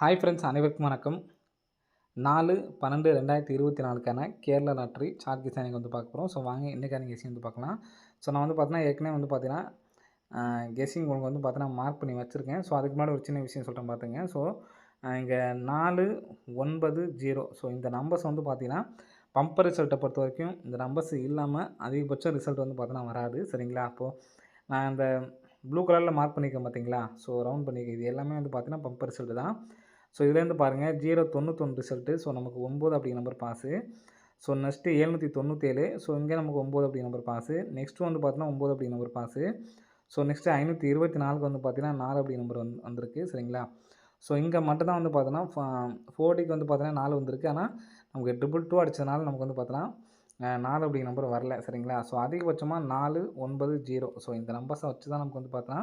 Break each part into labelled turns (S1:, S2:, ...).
S1: Hi friends, அனைவருக்கும் வணக்கம். 4/12/2024க்கான Kerala lottery chart guessing வந்து பார்க்க போகிறோம். ஸோ வாங்க இன்றைக்கான கெஸ்ஸிங் வந்து பார்க்கலாம். ஸோ நான் வந்து பார்த்தீங்கன்னா ஏற்கனவே வந்து பார்த்தீங்கன்னா கெஸ்ஸிங் உங்களுக்கு வந்து பார்த்தீங்கன்னா மார்க் பண்ணி வச்சுருக்கேன். ஸோ அதுக்கு முன்னாடி ஒரு சின்ன விஷயம் சொல்கிறேன் பார்த்துங்க. ஸோ இங்கே 4, 9, 0 ஸோ இந்த நம்பர்ஸ் வந்து பார்த்தீங்கன்னா பம்பர் ரிசல்ட்டை பொறுத்த வரைக்கும் இந்த நம்பர்ஸ் இல்லாமல் அதிகபட்ச ரிசல்ட் வந்து பார்த்தீங்கன்னா வராது. சரிங்களா? அப்போது நான் இந்த ப்ளூ கலரில் மார்க் பண்ணியிருக்கேன் பார்த்தீங்களா? ஸோ ரவுண்ட் பண்ணியிருக்கேன். இது எல்லாமே வந்து பார்த்தீங்கன்னா பம்பர் ரிசல்ட் தான். ஸோ இதுலேருந்து பாருங்கள் 091 ரிசல்ட்டு. ஸோ நமக்கு 9 அப்படிங்கிற number pass. So next 797. So இங்கே நமக்கு 9 அப்படிங்கிற நம்பர் பாஸு. நெக்ஸ்ட்டு வந்து பார்த்தீங்கன்னா 9 அப்படிங்கிற நம்பர் பாஸு. ஸோ நெக்ஸ்ட்டு 524க்கு வந்து பார்த்தீங்கன்னா 4 அப்படிங்கிற நம்பர் வந்திருக்கு. சரிங்களா? ஸோ இங்கே மட்டும் தான் வந்து பார்த்தோன்னா 4Dக்கு வந்து பார்த்தீங்கன்னா 4 வந்திருக்கு. ஆனால் நமக்கு 222 அடித்ததுனால நமக்கு வந்து பார்த்தோன்னா 4 அப்படிங்கிற நம்பர் வரல. சரிங்களா? ஸோ அதிகபட்சமாக 4, 9, 0 ஸோ இந்த நம்பர்ஸை வச்சு தான் நமக்கு வந்து பார்த்தோன்னா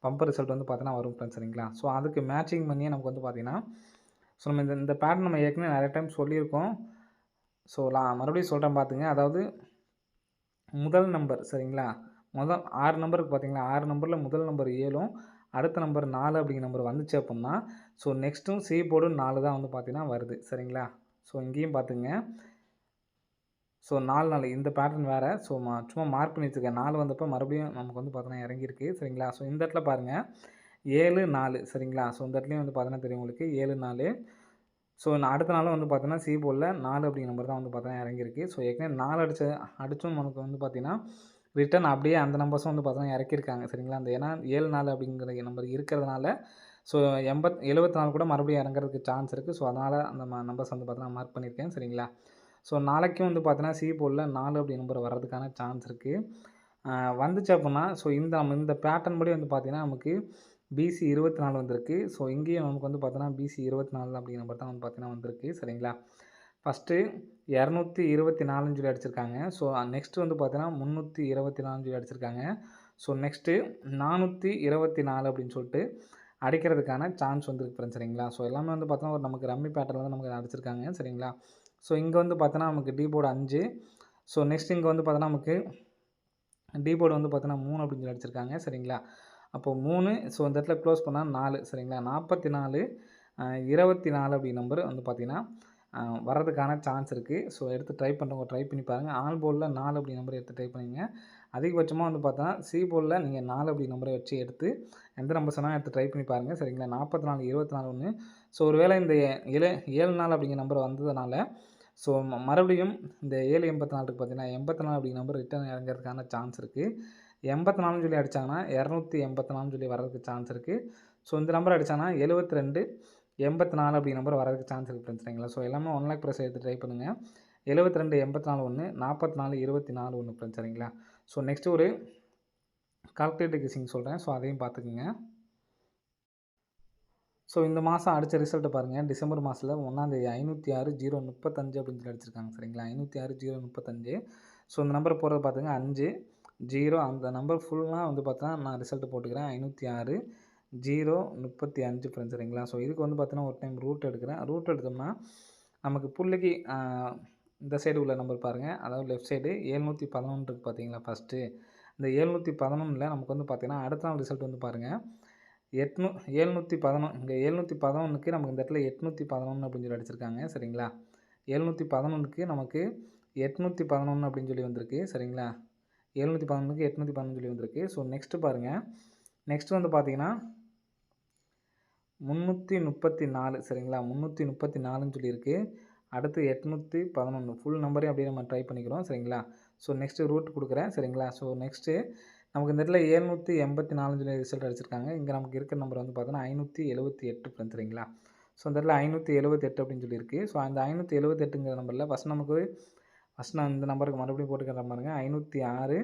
S1: பம்பர் ரிசல்ட் வந்து பார்த்தீங்கன்னா வரும் ஃப்ரெண்ட்ஸ். சரிங்களா? ஸோ அதுக்கு மேட்சிங் பண்ணியே நமக்கு வந்து பார்த்தீங்கன்னா ஸோ நம்ம இந்த பேட்டர்ன் நம்ம ஏற்கனவே நிறைய டைம் சொல்லியிருக்கோம். ஸோ நான் மறுபடியும் சொல்கிறேன் பார்த்துங்க. அதாவது முதல் நம்பர் சரிங்களா? 6 நம்பருக்கு பார்த்தீங்களா, 6 நம்பரில் முதல் நம்பர் 7ம் அடுத்த நம்பர் 4 அப்படிங்கிற நம்பர் வந்துச்சு அப்புடின்னா ஸோ நெக்ஸ்ட்டும் சி போர்டும் 4 தான் வந்து பார்த்தீங்கன்னா வருது. சரிங்களா? ஸோ இங்கேயும் பார்த்துங்க. ஸோ 4 இந்த பேட்டர்ன் வேறு. ஸோ சும்மா மார்க் பண்ணி வச்சுருக்கேன். 4 வந்தப்போ மறுபடியும் நமக்கு வந்து பார்த்தீங்கன்னா இறங்கியிருக்கு. சரிங்களா? ஸோ இந்த இடத்துல பாருங்கள் 7, 4 சரிங்களா? ஸோ இந்த இடத்துலையும் வந்து பார்த்தீங்கன்னா தெரியும் உங்களுக்கு 7, 4. ஸோ நான் அடுத்த நாளும் வந்து பார்த்தீங்கன்னா சி போர்டில் 4 அப்படிங்கிற நம்பர் தான் வந்து பார்த்தீங்கன்னா இறங்கியிருக்கு. ஸோ ஏற்கனவே 4 அடித்தும் நமக்கு வந்து பார்த்தீங்கன்னா ரிட்டன் அப்படியே அந்த நம்பர்ஸும் வந்து பார்த்தீங்கன்னா இறக்கியிருக்காங்க. சரிங்களா? அந்த ஏன்னா 7, 4 அப்படிங்கிற நம்பர் இருக்கிறதுனால ஸோ 74 கூட மறுபடியும் இறங்குறதுக்கு சான்ஸ் இருக்குது. ஸோ அதனால் அந்த நம்பர்ஸ் வந்து பார்த்தீங்கன்னா மார்க் பண்ணியிருக்கேன். சரிங்களா? ஸோ நாளைக்கும் வந்து பார்த்தீங்கன்னா சி போர்டில் 4 அப்படி நம்பர் வர்றதுக்கான சான்ஸ் இருக்குது. வந்துச்சு அப்படின்னா ஸோ இந்த பேட்டர்ன் படி வந்து பார்த்தீங்கன்னா நமக்கு பிசி 24 வந்திருக்கு. ஸோ இங்கேயும் நமக்கு வந்து பார்த்தோன்னா பிசி 24 அப்படிங்கிற நம்பர் தான் வந்து பார்த்தீங்கன்னா வந்திருக்கு. சரிங்களா? ஃபஸ்ட்டு 224ன்னு சொல்லி அடிச்சிருக்காங்க. ஸோ நெக்ஸ்ட்டு வந்து பார்த்தீங்கன்னா 324ன்னு சொல்லி அடிச்சிருக்காங்க. ஸோ நெக்ஸ்ட்டு 424 அப்படின்னு சொல்லிட்டு அடிக்கிறதுக்கான சான்ஸ் வந்துருக்கு ஃப்ரெண்ட்ஸ். சரிங்களா? ஸோ எல்லாமே வந்து பார்த்தோன்னா ஒரு நமக்கு ரம்மி பேட்டர்னில் தான் நமக்கு அடிச்சிருக்காங்க. சரிங்களா? ஸோ இங்கே வந்து பார்த்தோன்னா நமக்கு டி போர்டு 5. ஸோ நெக்ஸ்ட் இங்கே வந்து பார்த்தோன்னா நமக்கு டி போர்டு வந்து பார்த்தோன்னா 3 அப்படின்னு சொல்லி அடிச்சிருக்காங்க. சரிங்களா? அப்போது 3 ஸோ இந்த இடத்துல க்ளோஸ் பண்ணால் 4 சரிங்களா? 44, 24 அப்படி நம்பர் வந்து பார்த்தீங்கன்னா வர்றதுக்கான சான்ஸ் இருக்குது. ஸோ எடுத்து ட்ரை பண்ணுறவங்க ட்ரை பண்ணி பாருங்கள். ஆல் போர்டில் 4 அப்படி நம்பர் எடுத்து ட்ரை பண்ணிங்க. அதிகபட்சமாக வந்து பார்த்தோன்னா சி போர்டில் நீங்கள் 4 அப்படி நம்பரை வச்சு எடுத்து எந்த நம்பர்ஸ் வேணாலும் எடுத்து ட்ரை பண்ணி பாருங்கள். சரிங்களா? 44, 24 1. ஸோ ஒரு வேளை இந்த 7 4 அப்படிங்கிற நம்பர் வந்ததுனால ஸோ மறுபடியும் இந்த 784 இருக்குது பார்த்தீங்கன்னா 84 அப்படிங்கிற நம்பர் ரிட்டர்ன் இறங்கிறதுக்கான சான்ஸ் இருக்குது. 84ன்னு சொல்லி அடித்தாங்கன்னா 284ன்னு சொல்லி வர்றதுக்கு சான்ஸ் இருக்குது. ஸோ இந்த நம்பர் அடித்தாங்கன்னா 72, 84 அப்படிங்கிற நம்பர் வரதுக்கு சான்ஸ் இருக்குது ஃப்ரெண்ட்ஸ். சரிங்களா? ஸோ எல்லாமே 1 லேக் ப்ரைஸ் எடுத்து ட்ரை பண்ணுங்கள். 72, 84 1, 44, 24 1 ஃப்ரெண்ட்ஸ். சரிங்களா? ஸோ நெக்ஸ்ட்டு ஒரு கால்குலேட்டர் கெஸ்ஸிங் சொல்கிறேன். ஸோ அதையும் பார்த்துக்குங்க. ஸோ இந்த மாதம் அடித்த ரிசல்ட்டை பாருங்கள். டிசம்பர் மாதத்தில் 1ஆந்தேதி 506, 035 அப்படின்னு சொல்லி அடிச்சிருக்காங்க. சரிங்களா? 506, 035. ஸோ இந்த நம்பர் போடுறது பார்த்துங்க 5, 0 அந்த நம்பர் ஃபுல்லாக வந்து பார்த்தீங்கன்னா நான் ரிசல்ட்டு போட்டுக்கிறேன். 506, 035 ஃப்ரெண்ட்ஸ். சரிங்களா? ஸோ இதுக்கு வந்து பார்த்தீங்கன்னா ஒரு டைம் ரூட் எடுக்கிறேன். ரூட் எடுத்தோம்னா நமக்கு புள்ளிக்கு இந்த சைடு உள்ள நம்பர் பாருங்கள். அதாவது லெஃப்ட் சைடு 711 இருக்குது பார்த்தீங்களா ஃபஸ்ட்டு. இந்த 711ல் நமக்கு வந்து பார்த்தீங்கன்னா அடுத்த நாள் ரிசல்ட் வந்து பாருங்கள் 711 இங்கே 711க்கு நமக்கு இந்த இடத்துல 811 அப்படின்னு சொல்லி அடிச்சிருக்காங்க. சரிங்களா? 711க்கு நமக்கு 811 அப்படின்னு சொல்லி வந்திருக்கு. சரிங்களா? 711க்கு 811 சொல்லி வந்திருக்கு. ஸோ நெக்ஸ்ட்டு பாருங்கள். நெக்ஸ்ட்டு வந்து பார்த்தீங்கன்னா 334 சரிங்களா? 334ன்னு சொல்லியிருக்கு. அடுத்து 811 ஃபுல் நம்பரையும் அப்படியே நம்ம ட்ரை பண்ணிக்கிறோம். சரிங்களா? ஸோ நெக்ஸ்ட்டு ரூட் கொடுக்குறேன். சரிங்களா? ஸோ நெக்ஸ்ட்டு நமக்கு இந்த இடத்துல 784ன்னு சொல்லி ரிசல்ட் அடிச்சிருக்காங்க. இங்கே நமக்கு இருக்கிற நம்பர் வந்து பார்த்தோன்னா 578 ஃப்ரெண்ட்ஸ். சரிங்களா? ஸோ இந்த இடத்துல 578 அப்படின்னு சொல்லியிருக்கு. ஸோ அந்த 578ங்கிற நம்பரில் ஃபஸ்ட் நான் இந்த நம்பருக்கு மறுபடியும் போட்டுக்கிறேன் பாருங்க. 506,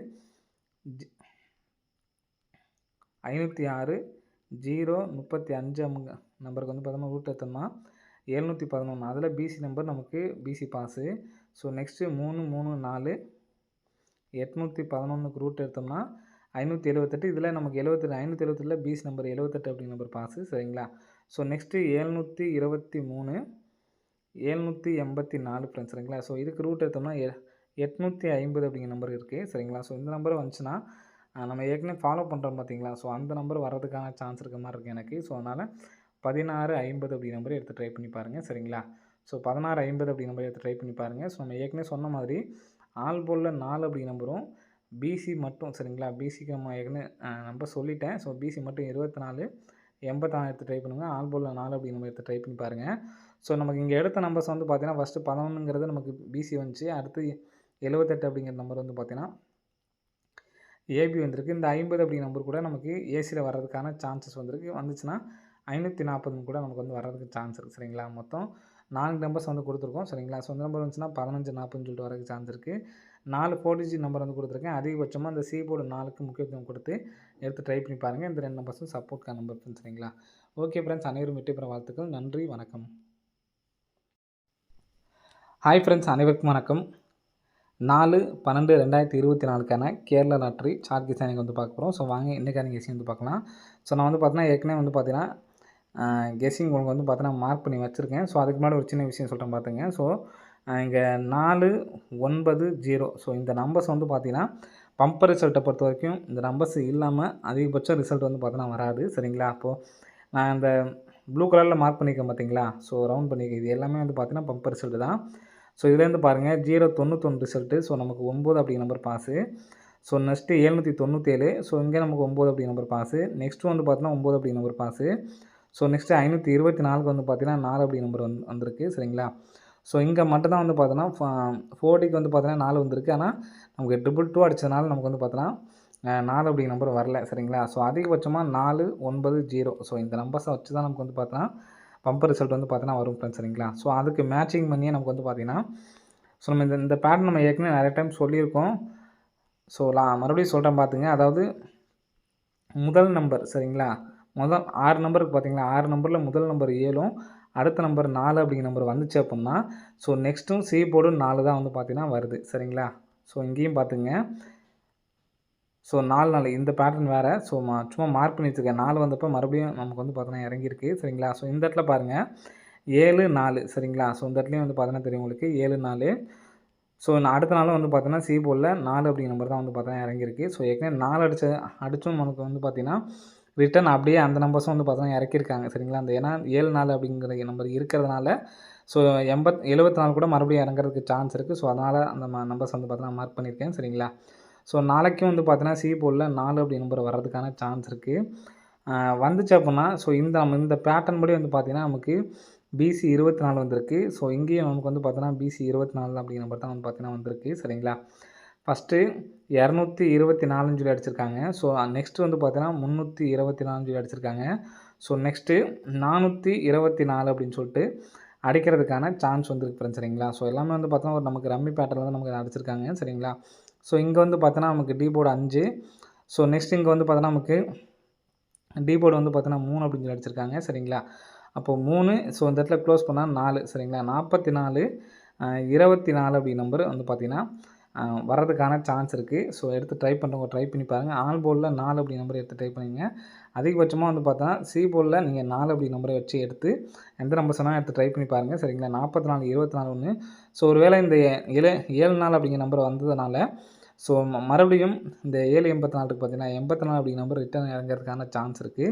S1: 035 நம்பருக்கு வந்து பார்த்தோம்னா ரூட் எடுத்தோம்னா 711 அதில் பிசி நம்பர் நமக்கு பிசி பாஸு. ஸோ நெக்ஸ்ட்டு 3, 3, 4, 811க்கு ரூட் எடுத்தோம்னா 578. இதில் நமக்கு 578ல் பிசி நம்பர் 78 அப்படிங்கிற நம்பர் பாஸு. சரிங்களா? So next 723, 784 friends. சரிங்களா? ஸோ இதுக்கு ரூட் எடுத்தோம்னா 850 அப்படிங்கிற நம்பர் இருக்குது. சரிங்களா? ஸோ இந்த நம்பர் வந்துச்சுன்னா நம்ம ஏற்கனவே ஃபாலோ பண்ணுறோம் பார்த்தீங்களா? ஸோ அந்த நம்பர் வர்றதுக்கான சான்ஸ் இருக்க மாதிரி இருக்குது எனக்கு. ஸோ அதனால் 1650 அப்படி நம்பர் எடுத்து ட்ரை பண்ணி பாருங்கள். சரிங்களா? ஸோ 1650 அப்படி நம்பர் எடுத்து ட்ரை பண்ணி பாருங்கள். ஸோ நம்ம ஏற்கனவே சொன்ன மாதிரி ஆல் போல்டில் 4 அப்படி நம்பரும் பிசி மட்டும் சரிங்களா? பிசிக்கு நம்ம ஏற்கனவே நம்பர் சொல்லிட்டேன். ஸோ பிசி மட்டும் 24 84 எடுத்து ட்ரை பண்ணுங்கள். ஆல் போல்டில் 4 அப்படி நம்பர் எடுத்து ட்ரை பண்ணி பாருங்கள். ஸோ நமக்கு இங்கே எடுத்த நம்பர்ஸ் வந்து பார்த்தீங்கன்னா ஃபஸ்ட்டு 11ங்கிறது நமக்கு பிசி வந்துச்சு. அடுத்து 78 அப்படிங்கிற நம்பர் வந்து பார்த்தீங்கன்னா ஏபி வந்திருக்கு. இந்த 50 அப்படி நம்பர் கூட நமக்கு ஏசியில் வர்றதுக்கான சான்சஸ் வந்திருக்கு. வந்துச்சுன்னா 540 கூட நமக்கு வந்து வர்றதுக்கு சான்ஸ் இருக்குது. சரிங்களா? மொத்தம் 4 நம்பர்ஸ் வந்து கொடுத்துருக்கோம். சரிங்களா? ஸோ இந்த நம்பர் வந்துச்சுன்னா 15 40ன்னு சொல்லிட்டு வரதுக்கு சான்ஸ் இருக்குது. 4 4 டிஜிட் நம்பர் வந்து கொடுத்துருக்கேன். அதிகபட்சமாக இந்த சி போர்டு 4க்கு முக்கியத்துவம் கொடுத்து எடுத்து ட்ரை பண்ணி பாருங்கள். இந்த 2 நம்பர்ஸும் சப்போர்ட்கான நம்பர் ஃப்ரெண்ட்ஸ். சரிங்களா? ஓகே ஃப்ரெண்ட்ஸ், அனைவரும் வெற்றி பெற வாழ்த்துக்கள். நன்றி, வணக்கம். ஹாய் ஃப்ரெண்ட்ஸ், அனைவருக்கும் வணக்கம். 4/12/2024க்கான கேரளா லாட்ரி சார்ட் கிசானிங் வந்து பார்க்க போகிறோம். ஸோ வாங்க இன்றைக்கான கெஸிங் வந்து பார்க்கலாம். ஸோ நான் வந்து பார்த்தீங்கன்னா ஏற்கனவே வந்து பார்த்தீங்கன்னா கெஸிங் உங்களுக்கு வந்து பார்த்தீங்கன்னா மார்க் பண்ணி வச்சுருக்கேன். ஸோ அதுக்கு முன்னாடி ஒரு சின்ன விஷயம் சொல்கிறேன் பார்த்துங்க. ஸோ இங்கே 490 ஸோ இந்த நம்பர்ஸ் வந்து பார்த்தீங்கன்னா பம்பர் ரிசல்ட்டை பொறுத்த வரைக்கும் இந்த நம்பர்ஸ் இல்லாமல் அதிகபட்சம் ரிசல்ட் வந்து பார்த்தீங்கன்னா வராது. சரிங்களா? அப்போது நான் இந்த ப்ளூ கலரில் மார்க் பண்ணியிருக்கேன் பார்த்தீங்களா? ஸோ ரவுண்ட் பண்ணியிருக்கேன். இது எல்லாமே வந்து பார்த்தீங்கன்னா பம்பர் ரிசல்ட்டு தான். ஸோ இதுலேருந்து பாருங்கள் 091 ரிசல்ட்டு. ஸோ நமக்கு 9 அப்படிங்கிற number pass. So next 797. So இங்கே நமக்கு 9 அப்படிங்கிற நம்பர் பாஸு. நெக்ஸ்ட்டு வந்து பார்த்தீங்கன்னா 9 அப்படிங்கிற நம்பர் பாஸு. ஸோ நெக்ஸ்ட்டு 524க்கு வந்து பார்த்தீங்கன்னா 4 அப்படிங்கிற நம்பர் வந்திருக்கு. சரிங்களா? ஸோ இங்கே மட்டும் தான் வந்து பார்த்தோன்னா 40க்கு வந்து பார்த்தீங்கன்னா 4 வந்திருக்கு. ஆனால் நமக்கு 222 அடித்ததுனால நமக்கு வந்து பார்த்தோன்னா 4 அப்படிங்கிற நம்பர் வரல. சரிங்களா? ஸோ அதிகபட்சமாக 490. ஸோ இந்த நம்பர்ஸை வச்சு தான் நமக்கு வந்து பார்த்தோன்னா பம்பர் ரிசல்ட் வந்து பார்த்தீங்கன்னா வரும் ஃப்ரெண்ட்ஸ். சரிங்களா? ஸோ அதுக்கு மேட்சிங் பண்ணியே நமக்கு வந்து பார்த்தீங்கன்னா ஸோ நம்ம இந்த பேட்டர்ன் நம்ம ஏற்கனவே நிறைய டைம் சொல்லியிருக்கோம். ஸோ நான் மறுபடியும் சொல்கிறேன் பார்த்துங்க. அதாவது முதல் நம்பர் சரிங்களா? முதல் 6 நம்பருக்கு பார்த்தீங்களா? 6 நம்பரில் முதல் நம்பர் 7ம் அடுத்த நம்பர் 4 அப்படிங்கிற நம்பர் வந்துச்சு அப்படின்னா ஸோ நெக்ஸ்ட்டும் சி போர்டும் 4 தான் வந்து பார்த்தீங்கன்னா வருது. சரிங்களா? ஸோ இங்கேயும் பார்த்துங்க. ஸோ 4 இந்த பேட்டர்ன் வேறு. ஸோ சும்மா மார்க் பண்ணி வச்சுருக்கேன். 4 வந்தப்போ மறுபடியும் நமக்கு வந்து பார்த்தீங்கன்னா இறங்கியிருக்கு. சரிங்களா? ஸோ இந்த இடத்துல பாருங்கள் 7 4 சரிங்களா? ஸோ இந்த இடத்துலையும் வந்து பார்த்தீங்கன்னா தெரியும் உங்களுக்கு 7 4. ஸோ நான் அடுத்த நாளும் வந்து பார்த்தீங்கன்னா சி போர்டில் 4 அப்படிங்கிற நம்பர் தான் வந்து பார்த்தீங்கன்னா இறங்கியிருக்கு. ஸோ ஏற்கனவே 4 அடித்தும் நமக்கு வந்து பார்த்தீங்கன்னா ரிட்டன் அப்படியே அந்த நம்பர்ஸும் வந்து பார்த்தீங்கன்னா இறக்கியிருக்காங்க. சரிங்களா? அந்த ஏன்னா 7 4 அப்படிங்கிற நம்பர் இருக்கிறதுனால ஸோ 74 கூட மறுபடியும் இறங்குறதுக்கு சான்ஸ் இருக்குது. ஸோ அதனால் அந்த நம்பர்ஸ் வந்து பார்த்தீங்கன்னா மார்க் பண்ணியிருக்கேன். சரிங்களா? ஸோ நாளைக்கும் வந்து பார்த்தீங்கன்னா சி போர்டில் 4 அப்படி நம்பர் வர்றதுக்கான சான்ஸ் இருக்குது. வந்துச்சு அப்படின்னா ஸோ இந்த பேட்டர்ன் படி வந்து பார்த்தீங்கன்னா நமக்கு பிசி 24 வந்திருக்கு. ஸோ இங்கேயும் நமக்கு வந்து பார்த்தீங்கன்னா பிசி 24 அப்படிங்கிற நம்பர் தான் வந்து பார்த்தீங்கன்னா வந்திருக்கு. சரிங்களா? ஃபஸ்ட்டு 224 சொல்லி அடிச்சிருக்காங்க. ஸோ நெக்ஸ்ட்டு வந்து பார்த்தீங்கன்னா 324 சொல்லி அடிச்சிருக்காங்க. ஸோ நெக்ஸ்ட்டு 424 அப்படின்னு சொல்லிட்டு அடிக்கிறதுக்கான சான்ஸ் வந்துருக்கு ஃப்ரெண்ட்ஸ். சரிங்களா? ஸோ எல்லாமே வந்து பார்த்தோன்னா ஒரு நமக்கு ரம்மி பேட்டர்னில் தான் நமக்கு அடிச்சிருக்காங்க. சரிங்களா? ஸோ இங்கே வந்து பார்த்தோன்னா நமக்கு டி போர்டு 5. ஸோ நெக்ஸ்ட் இங்கே வந்து பார்த்தோன்னா நமக்கு டி போர்டு வந்து பார்த்தோன்னா 3 அப்படின்னு சொல்லி அடிச்சிருக்காங்க. சரிங்களா? அப்போது 3. ஸோ இந்த இடத்துல க்ளோஸ் பண்ணால் 4. சரிங்களா? 44 24 அப்படி நம்பர் வந்து பார்த்தீங்கன்னா வர்றதுக்கான சான்ஸ் இருக்குது. ஸோ எடுத்து ட்ரை பண்ணுறவங்க ட்ரை பண்ணி பாருங்கள். ஆல் போர்டில் 4 அப்படி நம்பர் எடுத்து ட்ரை பண்ணிங்க. அதிகபட்சமாக வந்து பார்த்தா சி போர்டில் நீங்கள் 4 அப்படி நம்பரை வச்சு எடுத்து எந்த நம்பர்ஸ் வேணால் எடுத்து ட்ரை பண்ணி பாருங்கள். சரிங்களா? 44 24 1. ஸோ ஒரு வேளை இந்த 74 அப்படிங்கிற நம்பர் வந்ததுனால ஸோ மறுபடியும் இந்த 784க்கு பார்த்தீங்கன்னா 84 அப்படிங்கிற நம்பர் ரிட்டர்ன் இறங்கிறதுக்கான சான்ஸ் இருக்குது.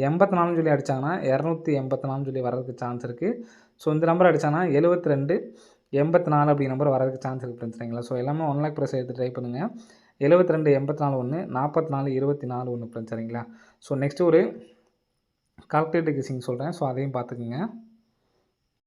S1: 84 சொல்லி அடித்தாங்கன்னா 284 சொல்லி வர்றதுக்கு சான்ஸ் இருக்குது. ஸோ இந்த நம்பர் அடித்தாங்கன்னா 72 84 அப்படிங்கிற நம்பர் வரதுக்கு சான்ஸ் இருக்குது ஃப்ரெண்ட்ஸ். சரிங்களா? ஸோ எல்லாமே 1 லேக் ப்ரைஸ் எடுத்து ட்ரை பண்ணுங்கள். 72 84 1 44 24 1 ஃப்ரெண்ட்ஸ். சரிங்களா? ஸோ நெக்ஸ்ட்டு ஒரு கால்குலேட்டர் கெஸிங் சொல்கிறேன். ஸோ அதையும் பார்த்துக்குங்க.